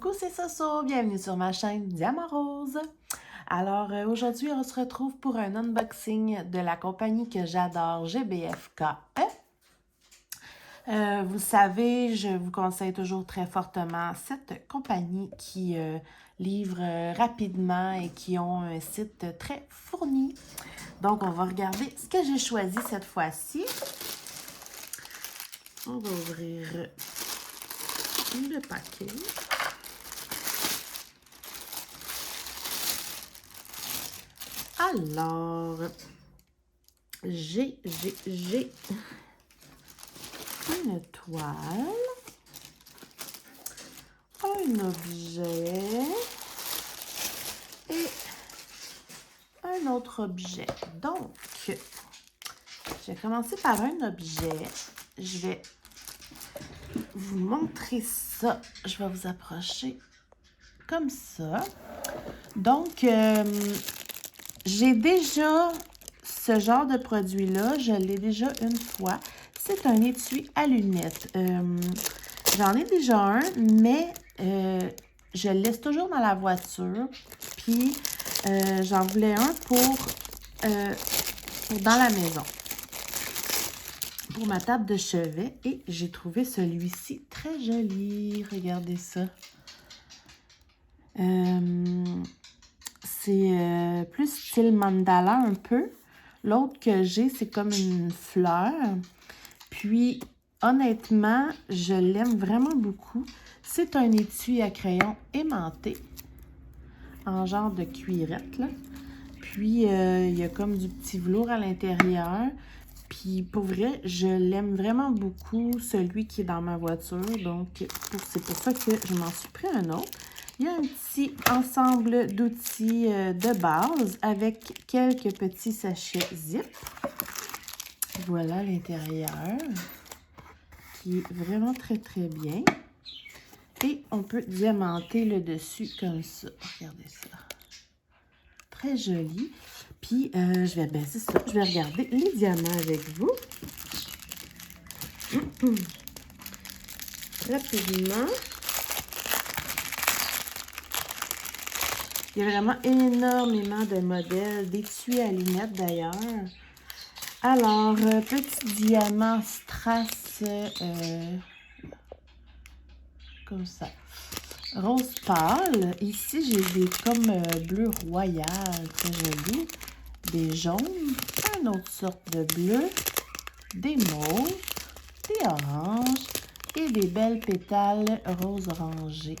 Coucou, c'est Soso, bienvenue sur ma chaîne Diamant Rose. Alors aujourd'hui, on se retrouve pour un unboxing de la compagnie que j'adore, GBFKE. Vous savez, je vous conseille toujours très fortement cette compagnie qui livre rapidement et qui ont un site très fourni. Donc, on va regarder ce que j'ai choisi cette fois-ci. On va ouvrir le paquet. Alors, j'ai une toile, un objet et un autre objet. Donc, je vais commencer par un objet. Je vais vous montrer ça. Je vais vous approcher comme ça. Donc, j'ai déjà ce genre de produit-là. Je l'ai déjà une fois. C'est un étui à lunettes. J'en ai déjà un, mais je le laisse toujours dans la voiture. Puis, j'en voulais un pour dans la maison. Pour ma table de chevet. Et j'ai trouvé celui-ci très joli. Regardez ça. C'est plus style mandala un peu. L'autre que j'ai, c'est comme une fleur. Puis, honnêtement, je l'aime vraiment beaucoup. C'est un étui à crayon aimanté, en genre de cuirette, là. Puis, il y a comme du petit velours à l'intérieur. Puis, pour vrai, je l'aime vraiment beaucoup, celui qui est dans ma voiture. Donc, c'est pour ça que je m'en suis pris un autre. Il y a un petit ensemble d'outils de base avec quelques petits sachets zip. Voilà l'intérieur, qui est vraiment très, très bien. Et on peut diamanter le dessus comme ça. Regardez ça. Très joli. Puis, je vais baisser ça. Je vais regarder les diamants avec vous. Rapidement. Il y a vraiment énormément de modèles, d'étuis à lunettes d'ailleurs. Alors, petit diamant strass, comme ça. Rose pâle. Ici, j'ai des comme bleu royal, très joli. Des jaunes, une autre sorte de bleu, des mauves, des oranges et des belles pétales rose orangé.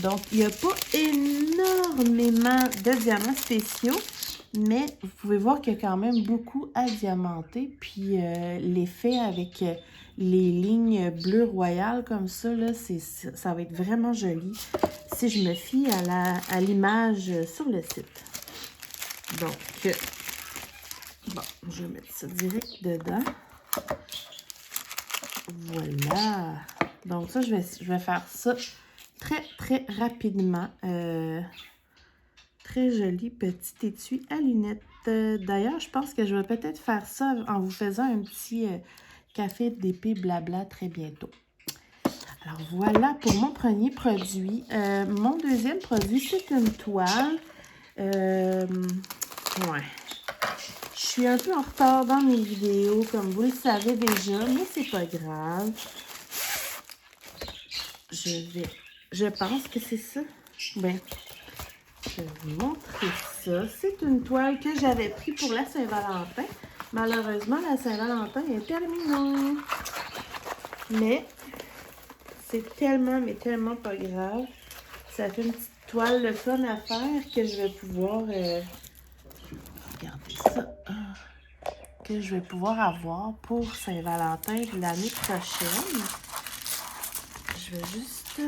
Donc, il n'y a pas énormément de diamants spéciaux, mais vous pouvez voir qu'il y a quand même beaucoup à diamanter. Puis, l'effet avec les lignes bleu royal comme ça, là, ça va être vraiment joli si je me fie à l'image sur le site. Donc, bon, je vais mettre ça direct dedans. Voilà. Donc, ça, je vais faire ça très, très rapidement. Très joli petit étui à lunettes. D'ailleurs, je pense que je vais peut-être faire ça en vous faisant un petit café d'épée blabla très bientôt. Alors, voilà pour mon premier produit. Mon deuxième produit, c'est une toile. Ouais. Je suis un peu en retard dans mes vidéos, comme vous le savez déjà, mais c'est pas grave. Je pense que c'est ça. Ben, je vais vous montrer ça. C'est une toile que j'avais prise pour la Saint-Valentin. Malheureusement, la Saint-Valentin est terminée. Mais, c'est tellement, mais tellement pas grave. Ça fait une petite toile de fun à faire que je vais pouvoir... regardez ça. Que je vais pouvoir avoir pour Saint-Valentin de l'année prochaine. Je vais juste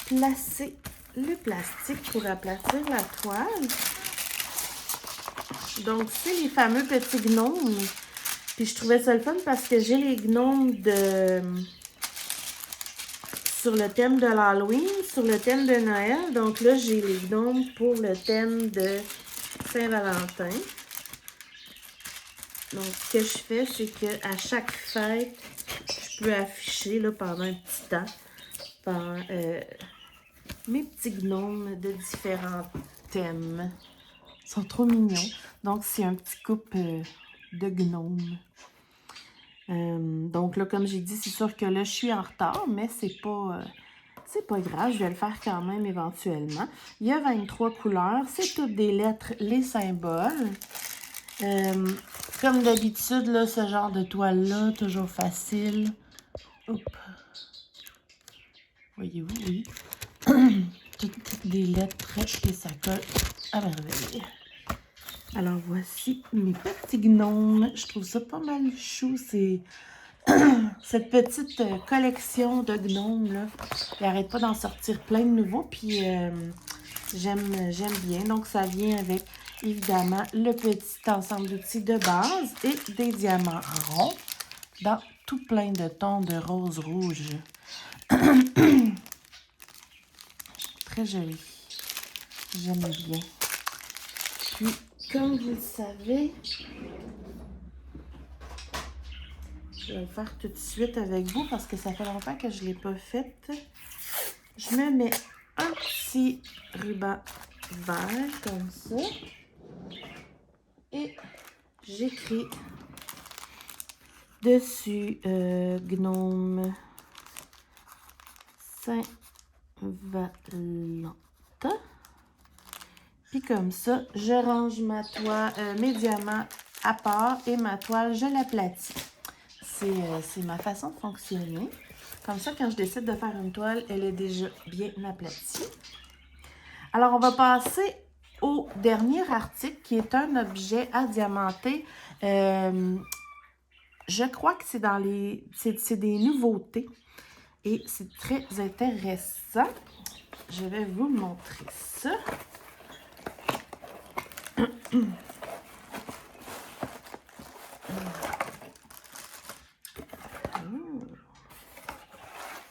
placer le plastique pour aplatir la toile. Donc, c'est les fameux petits gnomes. Puis, je trouvais ça le fun parce que j'ai les gnomes sur le thème de l'Halloween, sur le thème de Noël. Donc là, j'ai les gnomes pour le thème de Saint-Valentin. Donc, ce que je fais, c'est qu'à chaque fête, je peux afficher là, pendant un petit temps par mes petits gnomes de différents thèmes. Ils sont trop mignons. Donc, c'est un petit couple de gnomes. Donc là, comme j'ai dit, c'est sûr que là, je suis en retard, mais c'est pas grave. Je vais le faire quand même éventuellement. Il y a 23 couleurs. C'est toutes des lettres, les symboles. Comme d'habitude, là, ce genre de toile-là, toujours facile. Hop. Voyez-vous, oui. toutes des lettres et ça colle à merveille. Alors, voici mes petits gnomes. Je trouve ça pas mal chou. C'est cette petite collection de gnomes, là. Il n'arrête pas d'en sortir plein de nouveaux. Puis, j'aime bien. Donc, ça vient avec, évidemment, le petit ensemble d'outils de base et des diamants ronds dans tout plein de tons de rose rouge. Très joli. J'aime bien. Puis, comme vous le savez, je vais le faire tout de suite avec vous parce que ça fait longtemps que je ne l'ai pas fait. Je me mets un petit ruban vert comme ça. Et j'écris dessus Gnome Saint-Valentin. Puis comme ça, je range ma toile, mes diamants à part et ma toile, je l'aplatis. C'est ma façon de fonctionner. Comme ça, quand je décide de faire une toile, elle est déjà bien aplatie. Alors, on va passer au dernier article qui est un objet à diamanter. Je crois que c'est dans c'est des nouveautés et c'est très intéressant. Je vais vous montrer ça.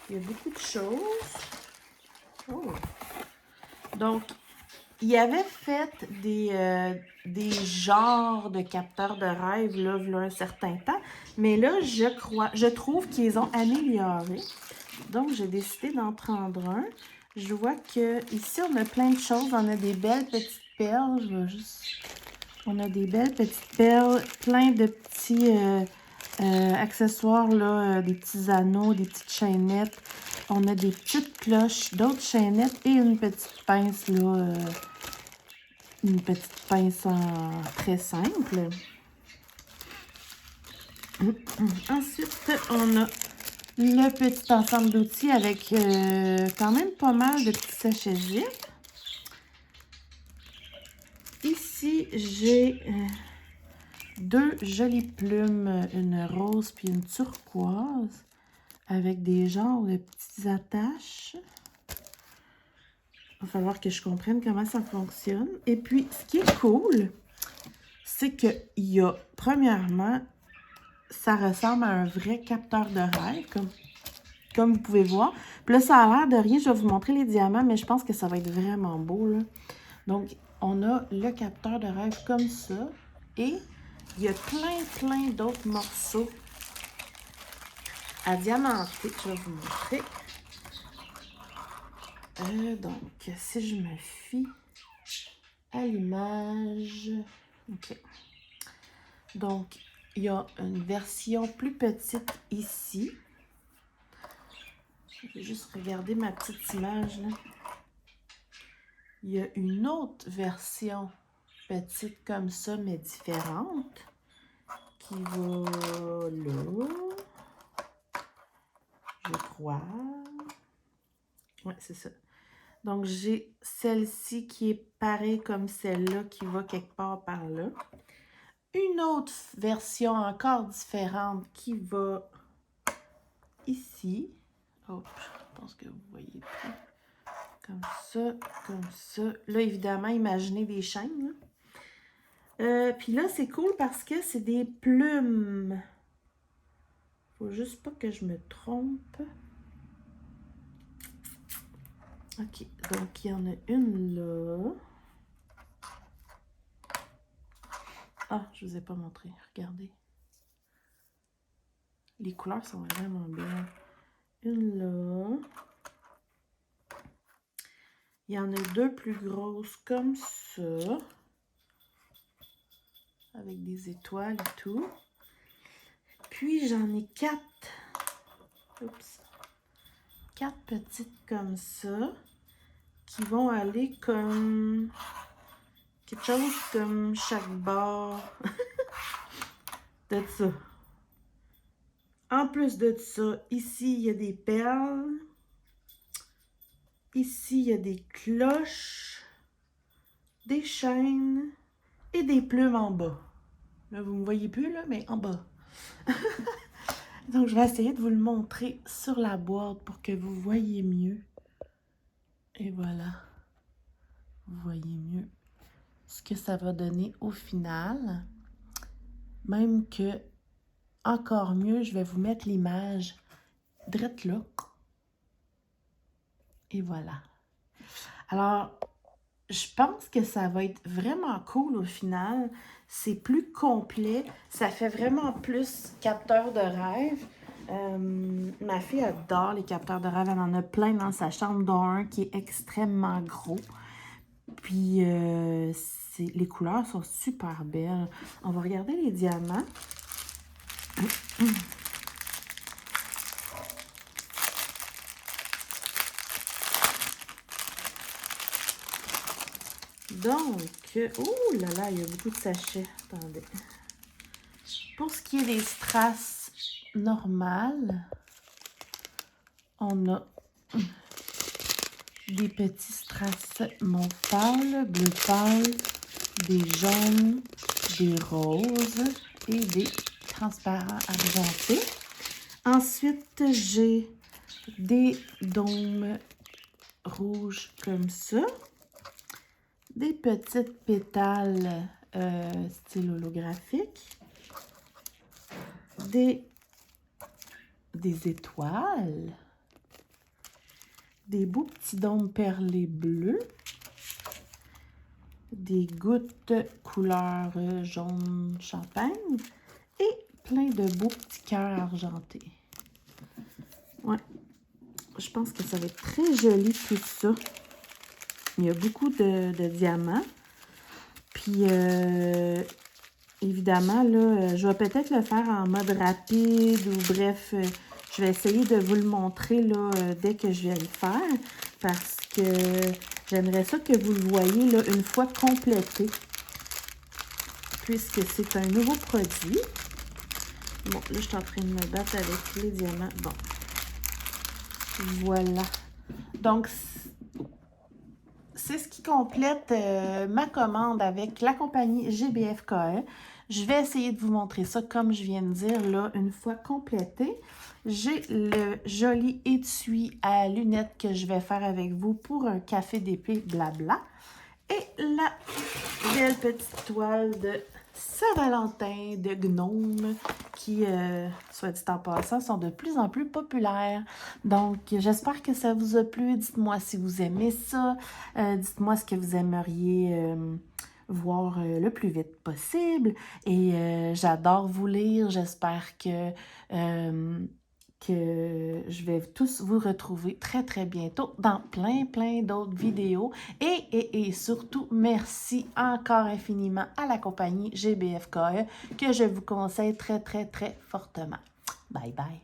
Il y a beaucoup de choses. Oh. Donc, il avait fait des genres de capteurs de rêve là, il y a un certain temps. Mais là, je trouve qu'ils ont amélioré. Donc, j'ai décidé d'en prendre un. Je vois que ici on a plein de choses. On a des belles petites perles. Je vais juste... On a des belles petites perles. Plein de petits accessoires, là, des petits anneaux, des petites chaînettes. On a des petites cloches, d'autres chaînettes et une petite pince, là, une petite pince très simple. Ensuite, on a le petit ensemble d'outils avec quand même pas mal de petits sachets zip. Ici, j'ai deux jolies plumes, une rose puis une turquoise avec des genres de petites attaches. Il va falloir que je comprenne comment ça fonctionne. Et puis, ce qui est cool, c'est qu'il y a, premièrement, ça ressemble à un vrai capteur de rêve, comme vous pouvez voir. Puis là, ça a l'air de rien. Je vais vous montrer les diamants, mais je pense que ça va être vraiment beau, là. Donc, on a le capteur de rêve comme ça. Et il y a plein d'autres morceaux à diamanter. Je vais vous montrer. Donc, si je me fie à l'image... OK. Donc, il y a une version plus petite ici. Je vais juste regarder ma petite image, là. Il y a une autre version petite comme ça, mais différente, qui va là, je crois. Ouais, c'est ça. Donc, j'ai celle-ci qui est pareille comme celle-là, qui va quelque part par là. Une autre version encore différente qui va ici. Oh, je pense que vous voyez plus. Comme ça, comme ça. Là, évidemment, imaginez des chaînes. Puis là, c'est cool parce que c'est des plumes. Faut juste pas que je me trompe. OK, donc il y en a une là. Ah, je vous ai pas montré. Regardez. Les couleurs sont vraiment belles. Une là. Il y en a 2 plus grosses comme ça. Avec des étoiles et tout. Puis j'en ai 4. Oups. 4 petites comme ça. Qui vont aller comme... quelque chose comme chaque bord. De ça. En plus de ça, ici, il y a des perles. Ici, il y a des cloches, des chaînes et des plumes en bas. Là, vous ne me voyez plus, là, mais en bas. Donc, je vais essayer de vous le montrer sur la boîte pour que vous voyez mieux. Et voilà. Vous voyez mieux ce que ça va donner au final. Même que, encore mieux, je vais vous mettre l'image direct là. Et voilà. Alors, je pense que ça va être vraiment cool au final. C'est plus complet. Ça fait vraiment plus capteur de rêve. Ma fille adore les capteurs de rêve. Elle en a plein dans sa chambre, dont un qui est extrêmement gros. Puis, les couleurs sont super belles. On va regarder les diamants. Donc, oh là là, il y a beaucoup de sachets. Attendez. Pour ce qui est des strass normales, on a des petits strass mauve pâle, bleu pâle, des jaunes, des roses et des transparents argentés. Ensuite, j'ai des dômes rouges comme ça. Des petites pétales style holographique. Des étoiles. Des beaux petits dômes perlés bleus. Des gouttes couleur jaune champagne. Et plein de beaux petits cœurs argentés. Ouais. Je pense que ça va être très joli tout ça. Il y a beaucoup de diamants. Puis, évidemment, là, je vais peut-être le faire en mode rapide ou bref, je vais essayer de vous le montrer là, dès que je vais le faire parce que j'aimerais ça que vous le voyez là, une fois complété puisque c'est un nouveau produit. Bon, là, je suis en train de me battre avec les diamants. Bon, voilà. Donc, c'est ce qui complète ma commande avec la compagnie GBF-KE. Je vais essayer de vous montrer ça comme je viens de dire là, une fois complété. J'ai le joli étui à lunettes que je vais faire avec vous pour un café d'épée blabla. Et la belle petite toile de Saint-Valentin de gnome qui, soit dit en passant, sont de plus en plus populaires. Donc, j'espère que ça vous a plu. Dites-moi si vous aimez ça. Dites-moi ce que vous aimeriez voir le plus vite possible. Et j'adore vous lire. J'espère que je vais tous vous retrouver très, très bientôt dans plein d'autres vidéos. Et surtout, merci encore infiniment à la compagnie GBF-KE que je vous conseille très, très, très fortement. Bye, bye!